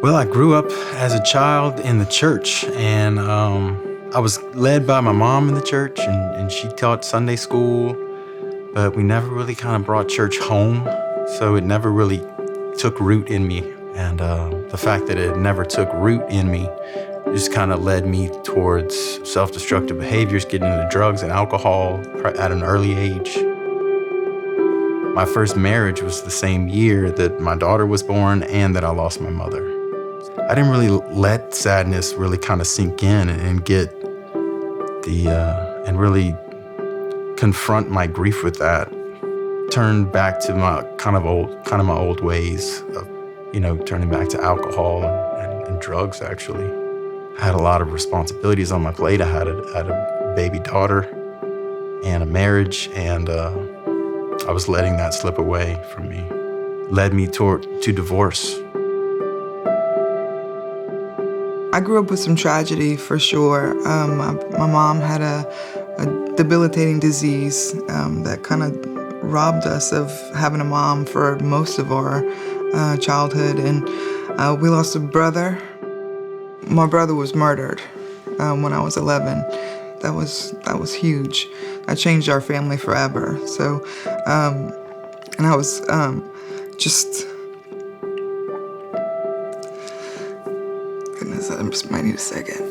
Well, I grew up as a child in the church, and I was led by my mom in the church, and she taught Sunday school, but we never really kind of brought church home, so it never really took root in me. And the fact that it never took root in me just kind of led me towards self-destructive behaviors, getting into drugs and alcohol at an early age. My first marriage was the same year that my daughter was born and that I lost my mother. I didn't really let sadness really kind of sink in and get and really confront my grief with that. Turn back to my my old ways of, turning back to alcohol and drugs, actually. I had a lot of responsibilities on my plate. I had a baby daughter and a marriage, and I was letting that slip away from me. Led me to divorce. I grew up with some tragedy, for sure. My mom had a debilitating disease that kind of robbed us of having a mom for most of our childhood. And we lost a brother. My brother was murdered when I was 11. That was huge. That changed our family forever. So, and I was just... Goodness, I just might need a second.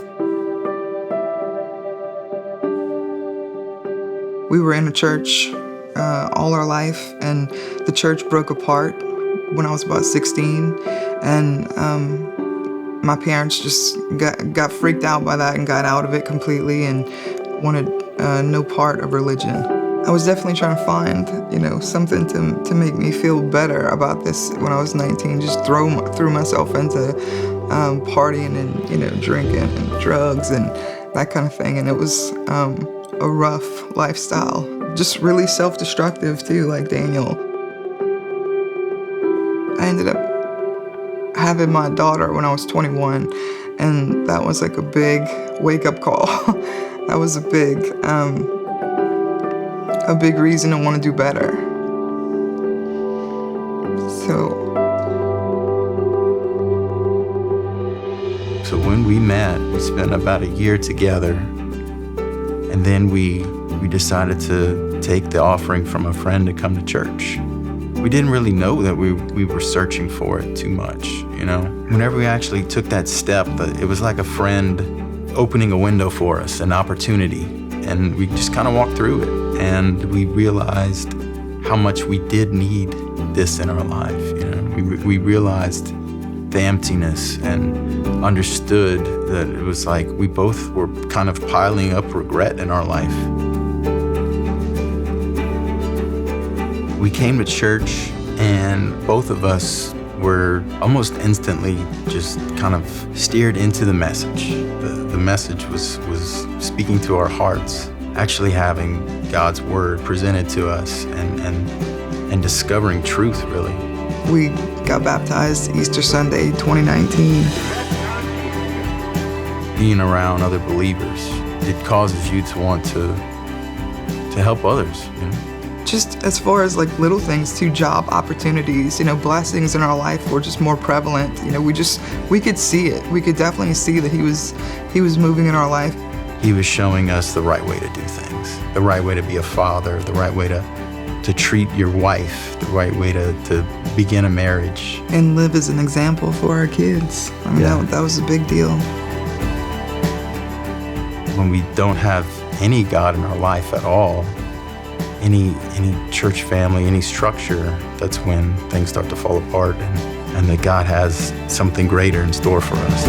We were in a church all our life, and the church broke apart when I was about 16, and my parents just got freaked out by that and got out of it completely and wanted no part of religion. I was definitely trying to find, something to make me feel better about this when I was 19. Just threw myself into partying and drinking and drugs and that kind of thing. And it was a rough lifestyle, just really self-destructive too, like Daniel. I ended up having my daughter when I was 21, and that was like a big wake-up call. That was a big reason to want to do better. So when we met, we spent about a year together, and then we decided to take the offering from a friend to come to church. We didn't really know that we were searching for it too much, Whenever we actually took that step, it was like a friend opening a window for us, an opportunity, and we just kind of walked through it, and we realized how much we did need this in our life, We realized the emptiness and understood that it was like we both were kind of piling up regret in our life. We came to church, and both of us were almost instantly just kind of steered into the message. The message was speaking to our hearts, actually having God's word presented to us and discovering truth, really. We got baptized Easter Sunday, 2019. Being around other believers, it causes you to want to help others, Just as far as like little things to job opportunities, blessings in our life were just more prevalent. We could see it. We could definitely see that he was moving in our life. He was showing us the right way to do things, the right way to be a father, the right way to treat your wife, the right way to begin a marriage. And live as an example for our kids. That was a big deal. When we don't have any God in our life at all, any church family, any structure, that's when things start to fall apart and that God has something greater in store for us.